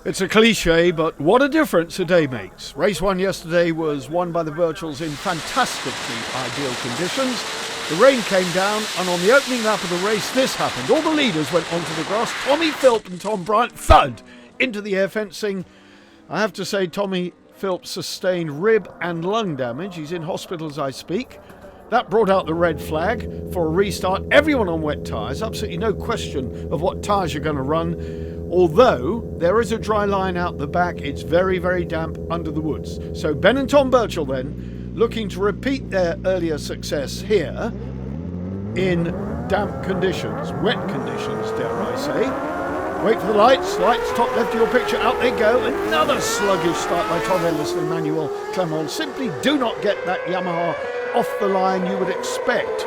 It's a cliche, but what a difference a day makes. Race 1 yesterday was won by the Birchells in fantastically ideal conditions. The rain came down, and on the opening lap of the race, this happened. All the leaders went onto the grass. Tommy Philp and Tom Bryant thud into the air fencing. I have to say, Tommy Philp sustained rib and lung damage. He's in hospital as I speak. That brought out the red flag for a restart. Everyone on wet tyres, absolutely no question of what tyres you're going to run. Although there is a dry line out the back, it's very, very damp under the woods. So Ben and Tom Birchall then, looking to repeat their earlier success here in damp conditions, wet conditions, dare I say. Wait for the lights, top left of your picture, out they go. Another sluggish start by Tom Ellis and Emmanuel Clement. Simply do not get that Yamaha off the line you would expect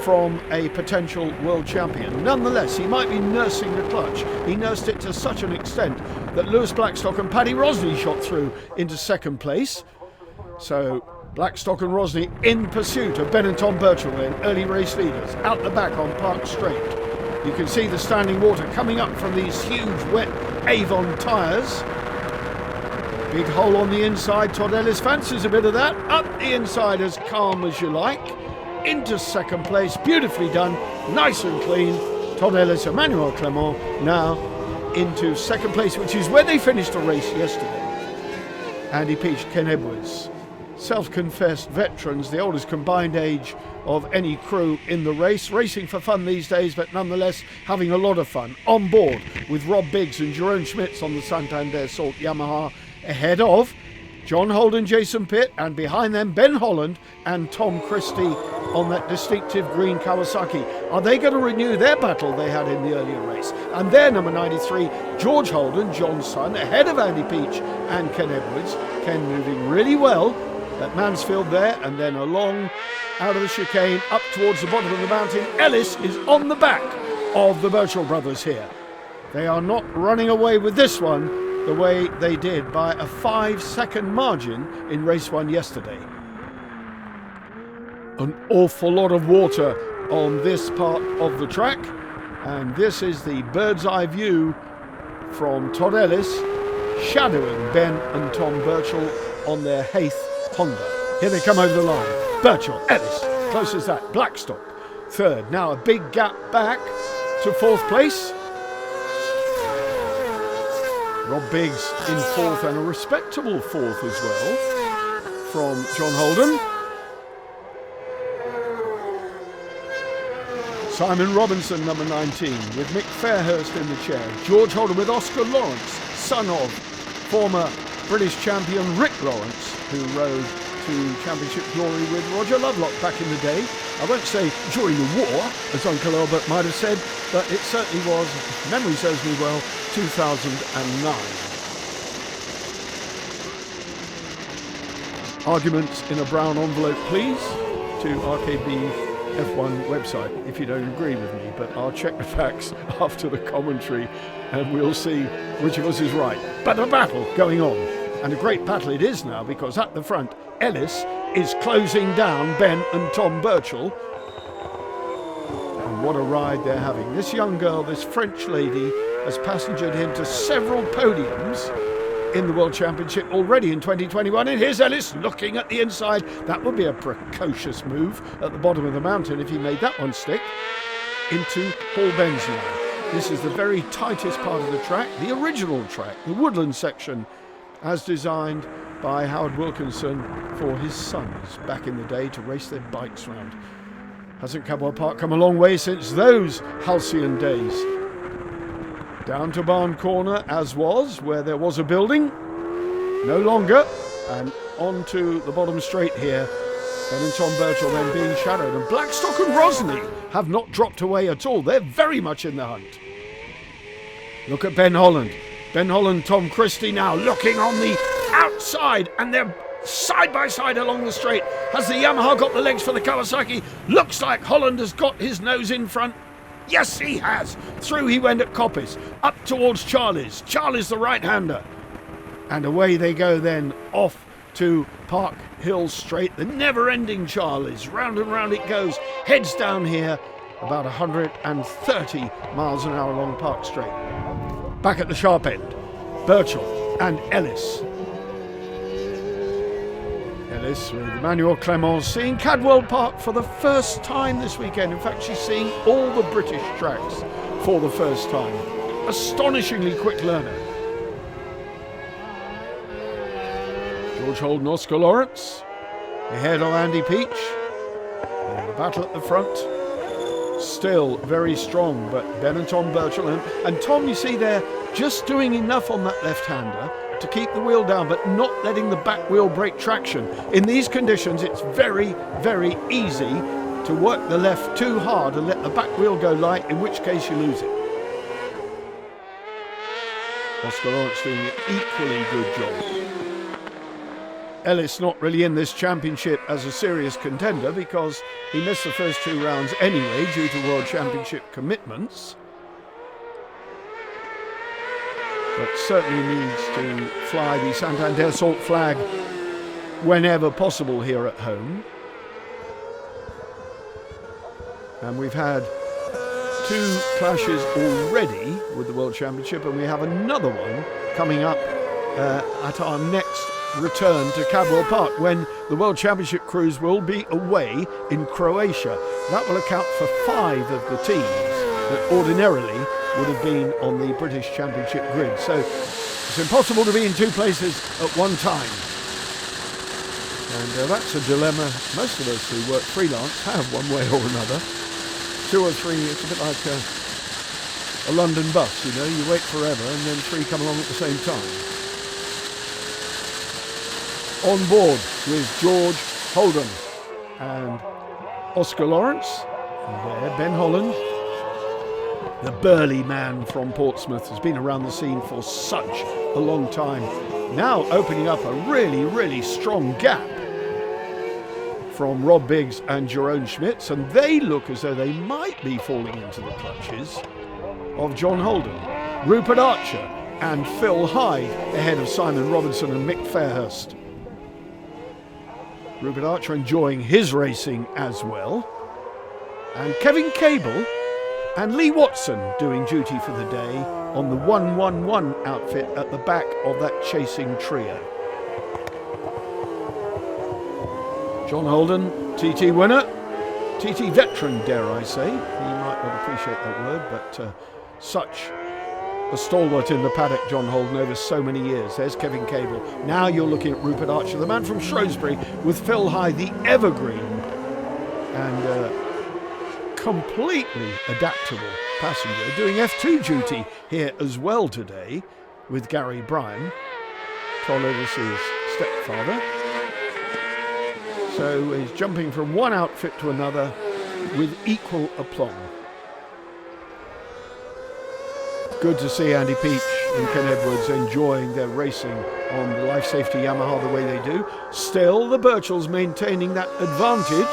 from a potential world champion. Nonetheless, he might be nursing the clutch. He nursed it to such an extent that Lewis Blackstock and Paddy Rosney shot through into second place. So Blackstock and Rosney in pursuit of Ben and Tom Birchall, then early race leaders, out the back on Park Straight. You can see the standing water coming up from these huge wet Avon tyres. Big hole on the inside. Todd Ellis fancies a bit of that. Up the inside as calm as you like. Into second place, beautifully done, nice and clean. Todd Ellis, Emmanuel Clement now into second place, which is where they finished the race yesterday. Andy Peach, Ken Edwards, self-confessed veterans, the oldest combined age of any crew in the race, racing for fun these days, but nonetheless having a lot of fun. On board with Rob Biggs and Jerome Schmitz on the Santander Salt Yamaha, ahead of John Holden, Jason Pitt, and behind them Ben Holland and Tom Christie on that distinctive green Kawasaki. Are they going to renew their battle they had in the earlier race? And their number 93, George Holden, John's son, ahead of Andy Peach and Ken Edwards. Ken moving really well at Mansfield there, and then along out of the chicane up towards the bottom of the mountain. Ellis is on the back of the Birchall brothers here. They are not running away with this one the way they did by a 5-second margin in race 1 yesterday. An awful lot of water on this part of the track, and this is the bird's eye view from Todd Ellis shadowing Ben and Tom Birchall on their Hayth Honda. Here they come over the line. Birchall, Ellis, close as that. Blackstock, third. Now a big gap back to fourth place. Rob Biggs in fourth, and a respectable fourth as well from John Holden. Simon Robinson, number 19, with Mick Fairhurst in the chair. George Holden with Oscar Lawrence, son of former British champion Rick Lawrence, who rode to championship glory with Roger Lovelock back in the day. I won't say during the war, as Uncle Albert might have said, but it certainly was, if memory serves me well, 2009. Arguments in a brown envelope, please, to RKB F1 website if you don't agree with me, but I'll check the facts after the commentary and we'll see which of us is right. But a battle going on, and a great battle it is now, because at the front Ellis is closing down Ben and Tom Birchall. And what a ride they're having. This young girl, this French lady, has passengered him to several podiums in the World Championship already in 2021. And here's Ellis looking at the inside. That would be a precocious move at the bottom of the mountain if he made that one stick. Into Paul Benz now. This is the very tightest part of the track, the original track, the woodland section, as designed by Howard Wilkinson for his sons back in the day to race their bikes round. Hasn't Cadwell Park come a long way since those halcyon days? Down to Barn Corner, as was, where there was a building. No longer. And onto the bottom straight here. Ben and Tom Birchall then being shadowed. And Blackstock and Rosney have not dropped away at all. They're very much in the hunt. Look at Ben Holland. Ben Holland, Tom Christie now looking on the outside. And they're side by side along the straight. Has the Yamaha got the legs for the Kawasaki? Looks like Holland has got his nose in front. Yes, he has. Through he went at Coppice, up towards Charlie's. Charlie's the right-hander. And away they go then, off to Park Hill Straight, the never-ending Charlie's. Round and round it goes. Heads down here, about 130 miles an hour along Park Straight. Back at the sharp end. Birchall and Ellis. Ellis with Emmanuel Clement seeing Cadwell Park for the first time this weekend. In fact, she's seeing all the British tracks for the first time. Astonishingly quick learner. George Holden, Oscar Lawrence ahead of Andy Peach. And the battle at the front still very strong, but Ben and Tom Birchall and Tom, you see there, just doing enough on that left-hander to keep the wheel down, but not letting the back wheel break traction. In these conditions, it's very, very easy to work the left too hard and let the back wheel go light, in which case you lose it. Oscar Lawrence doing an equally good job. Ellis not really in this championship as a serious contender because he missed the first 2 rounds anyway due to World Championship commitments. But certainly needs to fly the Santander Salt flag whenever possible here at home. And we've had 2 clashes already with the World Championship, and we have another one coming up at our next return to Cadwell Park, when the World Championship crews will be away in Croatia. That will account for 5 of the teams that ordinarily would have been on the British Championship grid. So it's impossible to be in 2 places at one time. And that's a dilemma most of us who work freelance have one way or another. 2 or 3, it's a bit like a London bus, you know, you wait forever and then 3 come along at the same time. On board with George Holden and Oscar Lawrence. And there, Ben Holland, the burly man from Portsmouth, has been around the scene for such a long time. Now opening up a really, really strong gap from Rob Biggs and Jerome Schmitz, and they look as though they might be falling into the clutches of John Holden, Rupert Archer and Phil Hyde ahead of Simon Robinson and Mick Fairhurst. Rupert Archer enjoying his racing as well. And Kevin Cable and Lee Watson doing duty for the day on the 111 outfit at the back of that chasing trio. John Holden, TT winner, TT veteran, dare I say. He might not appreciate that word, but such a stalwart in the paddock, John Holden, over so many years. There's Kevin Cable. Now you're looking at Rupert Archer, the man from Shrewsbury, with Phil Hyde, the evergreen and completely adaptable passenger, doing F2 duty here as well today with Gary Bryan, Tom Ellis's stepfather. So he's jumping from one outfit to another with equal aplomb. Good to see Andy Peach and Ken Edwards enjoying their racing on the Life Safety Yamaha the way they do. Still, the Birchalls maintaining that advantage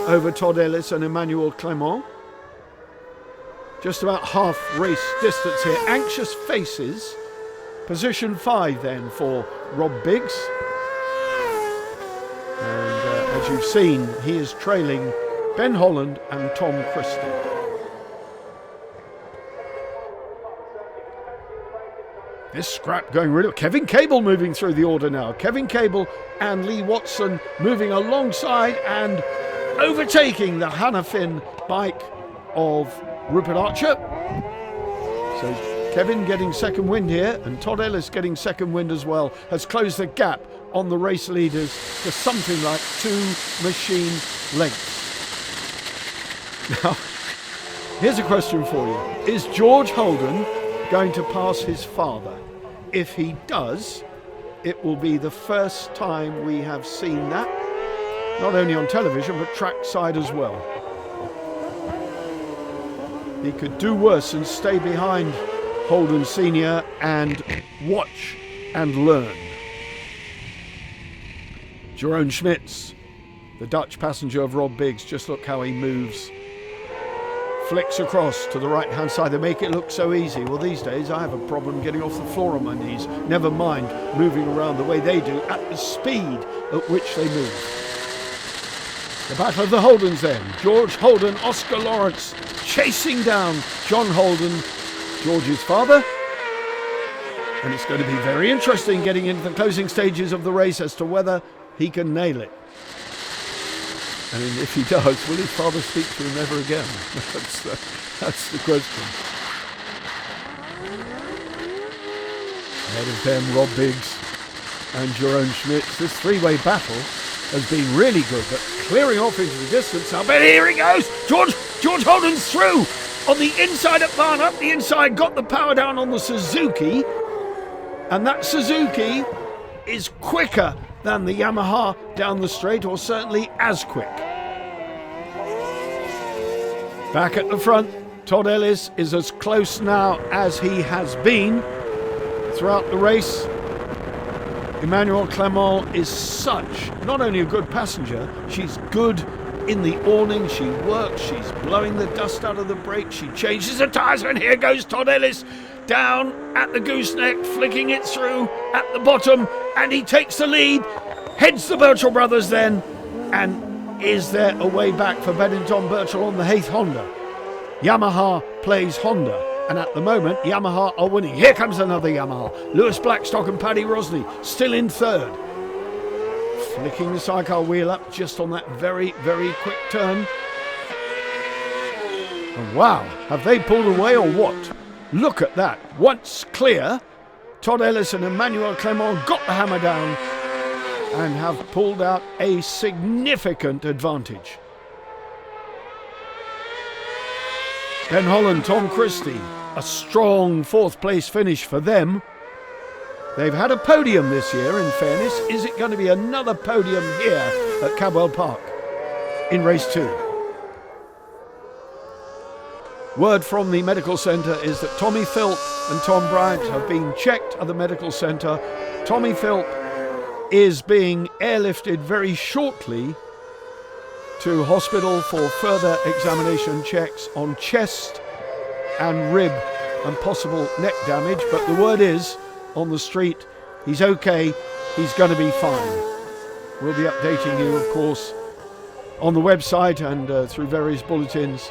over Todd Ellis and Emmanuel Clement. Just about half race distance here. Anxious faces. Position 5 then for Rob Biggs. And as you've seen, he is trailing Ben Holland and Tom Christie. This scrap going really well. Kevin Cable moving through the order now. Kevin Cable and Lee Watson moving alongside and overtaking the Hannafin bike of Rupert Archer. So Kevin getting second wind here, and Todd Ellis getting second wind as well, has closed the gap on the race leaders to something like 2 machine lengths. Now, here's a question for you. Is George Holden going to pass his father? If he does, it will be the first time we have seen that, not only on television but trackside as well. He could do worse and stay behind Holden Senior and watch and learn. Jerome Schmitz, the Dutch passenger of Rob Biggs, just look how he moves. Flicks across to the right hand side. They make it look so easy. Well, these days I have a problem getting off the floor on my knees, never mind moving around the way they do at the speed at which they move. The battle of the Holdens then. George Holden, Oscar Lawrence chasing down John Holden, George's father. And it's going to be very interesting getting into the closing stages of the race as to whether he can nail it. And if he does, will his father speak to him ever again? That's the question. Ahead of them, Rob Biggs and Jerome Schmitz. This three-way battle has been really good, but clearing off into the distance now. But here he goes! George Holden's through! On the inside at Barn, up the inside, got the power down on the Suzuki. And that Suzuki is quicker than the Yamaha down the straight, or certainly as quick. Back at the front, Todd Ellis is as close now as he has been throughout the race. Emmanuel Clement is such, not only a good passenger, she's good in the awning, she works, she's blowing the dust out of the brakes, she changes the tyres, and here goes Todd Ellis down at the gooseneck, flicking it through at the bottom, and he takes the lead, heads the Birchall brothers then, and is there a way back for Ben and Tom Birchall on the Hayth Honda? Yamaha plays Honda, and at the moment Yamaha are winning. Here comes another Yamaha. Lewis Blackstock and Paddy Rosny still in third. Flicking the Sidecar wheel up just on that very, very quick turn. And wow, have they pulled away or what? Look at that. Once clear, Todd Ellis and Emmanuel Clement got the hammer down and have pulled out a significant advantage. Ben Holland, Tom Christie, a strong fourth place finish for them. They've had a podium this year, in fairness. Is it going to be another podium here at Cadwell Park in race 2? Word from the medical centre is that Tommy Philp and Tom Bryant have been checked at the medical centre. Tommy Philp is being airlifted very shortly to hospital for further examination checks on chest and rib and possible neck damage. But the word is, on the street, he's okay, he's going to be fine. We'll be updating you, of course, on the website and through various bulletins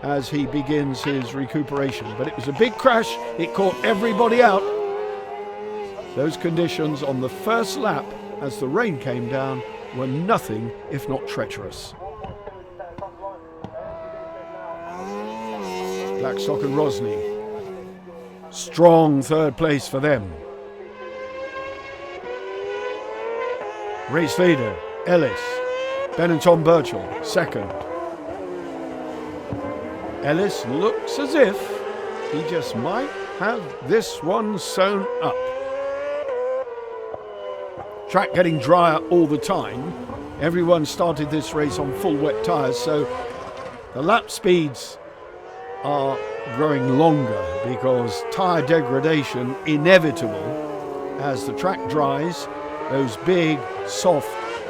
as he begins his recuperation. But it was a big crash, it caught everybody out. Those conditions on the first lap as the rain came down were nothing if not treacherous. Blackstock and Rosny, strong third place for them. Race leader, Ellis. Ben and Tom Birchall, second. Ellis looks as if he just might have this one sewn up. Track getting drier all the time. Everyone started this race on full wet tyres, so the lap speeds are growing longer because tyre degradation inevitable as the track dries. Those big, soft,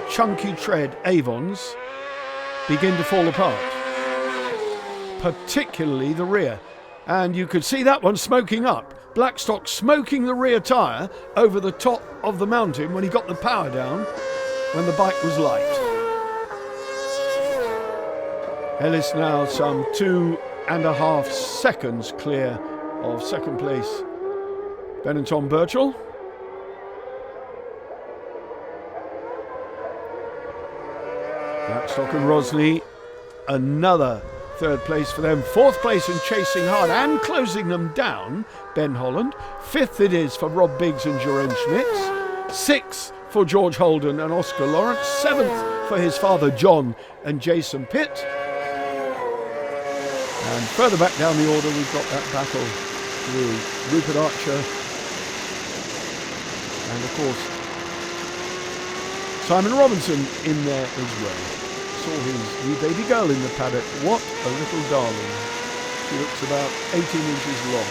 chunky tread Avons begin to fall apart, particularly the rear. And you could see that one smoking up. Blackstock smoking the rear tyre over the top of the mountain when he got the power down when the bike was light. Ellis now some 2.5 seconds clear of second place Ben and Tom Birchall. Blackstock and Rosny, another third place for them. Fourth place and chasing hard and closing them down, Ben Holland. Fifth it is for Rob Biggs and Jerome Schmitz. Sixth for George Holden and Oscar Lawrence. Seventh for his father John and Jason Pitt. And further back down the order we've got that battle with Rupert Archer and of course Simon Robinson in there as well. Saw his new baby girl in the paddock. What a little darling. She looks about 18 inches long.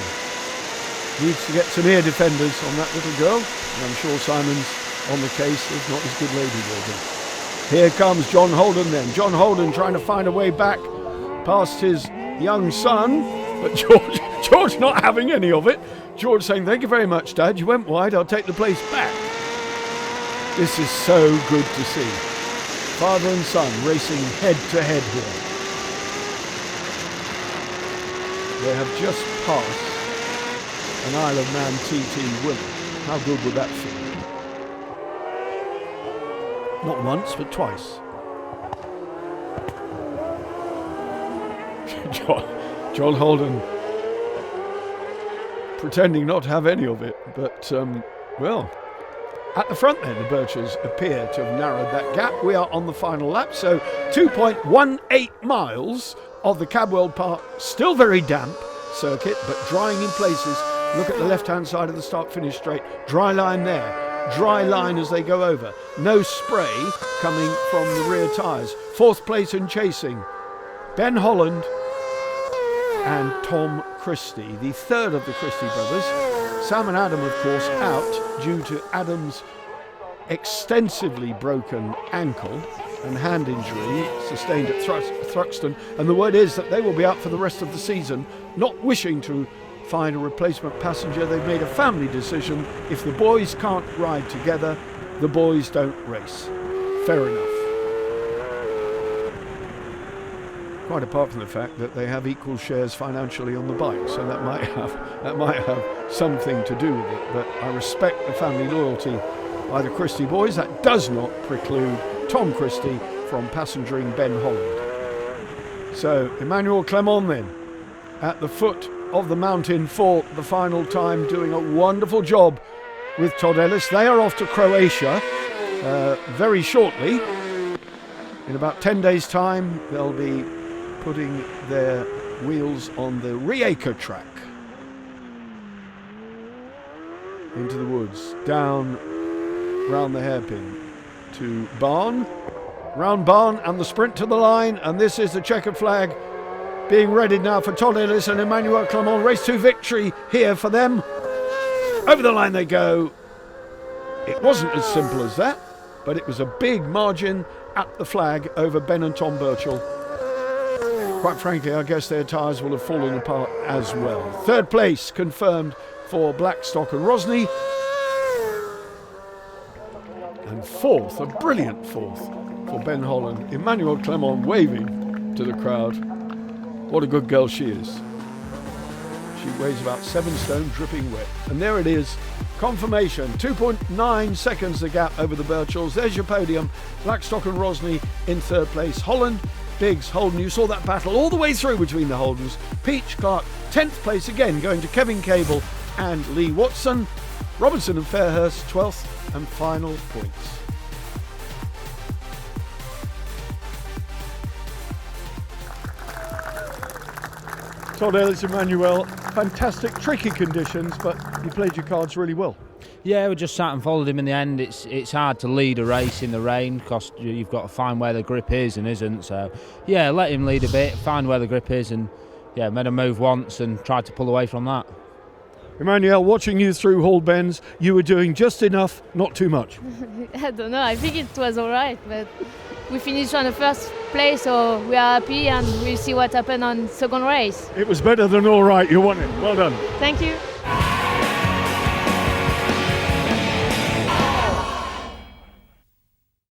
Needs to get some ear defenders on that little girl. And I'm sure Simon's on the case, if not his good lady will be. Here comes John Holden then. John Holden trying to find a way back past his young son. But George not having any of it. George saying, "Thank you very much, Dad. You went wide. I'll take the place back." This is so good to see. Father and son racing head to head here. They have just passed an Isle of Man TT winner. How good would that feel? Not once, but twice. John Holden pretending not to have any of it, but well, at the front then the Birchers appear to have narrowed that gap. We are on the final lap, so 2.18 miles of the Cadwell Park, still very damp circuit, but drying in places. Look at the left-hand side of the start-finish straight, dry line there, dry line as they go over. No spray coming from the rear tyres. Fourth place and chasing, Ben Holland and Tom Christie, the third of the Christie brothers. Sam and Adam, of course, out due to Adam's extensively broken ankle and hand injury sustained at Thruxton. And the word is that they will be out for the rest of the season, not wishing to find a replacement passenger. They've made a family decision. If the boys can't ride together, the boys don't race. Fair enough. Quite apart from the fact that they have equal shares financially on the bike, so that might have something to do with it. But I respect the family loyalty by the Christie boys. That does not preclude Tom Christie from passengering Ben Holland. So Emmanuel Clement then at the foot of the mountain for the final time, doing a wonderful job with Todd Ellis. They are off to Croatia very shortly. In about 10 days' time, they'll be putting their wheels on the Rijeka track. Into the woods, down round the hairpin to Barn, round Barn and the sprint to the line, and this is the checkered flag being readied now for Todd Ellis and Emmanuel Clement. Race 2 victory here for them. Over the line they go. It wasn't as simple as that, but it was a big margin at the flag over Ben and Tom Birchall. Quite frankly, I guess their tyres will have fallen apart as well. Third place confirmed for Blackstock and Rosny. And fourth, a brilliant fourth for Ben Holland. Emmanuel Clement waving to the crowd. What a good girl she is. She weighs about 7 stone, dripping wet. And there it is, confirmation. 2.9 seconds the gap over the Birchalls. There's your podium. Blackstock and Rosny in third place. Holland, Biggs, Holden. You saw that battle all the way through between the Holdens. Peach, Clark, 10th place again, going to Kevin Cable and Lee Watson. Robinson and Fairhurst, 12th and final points. Todd Ellis, Emmanuel, fantastic, tricky conditions, but you played your cards really well. Yeah, we just sat and followed him in the end. It's hard to lead a race in the rain because you've got to find where the grip is and isn't. So, yeah, let him lead a bit, find where the grip is, and yeah, made a move once and tried to pull away from that. Emmanuel, watching you through Hall Bends, you were doing just enough, not too much. I don't know, I think it was all right, but we finished on the first place, so we are happy and we'll see what happened on second race. It was better than all right, you won it. Well done. Thank you.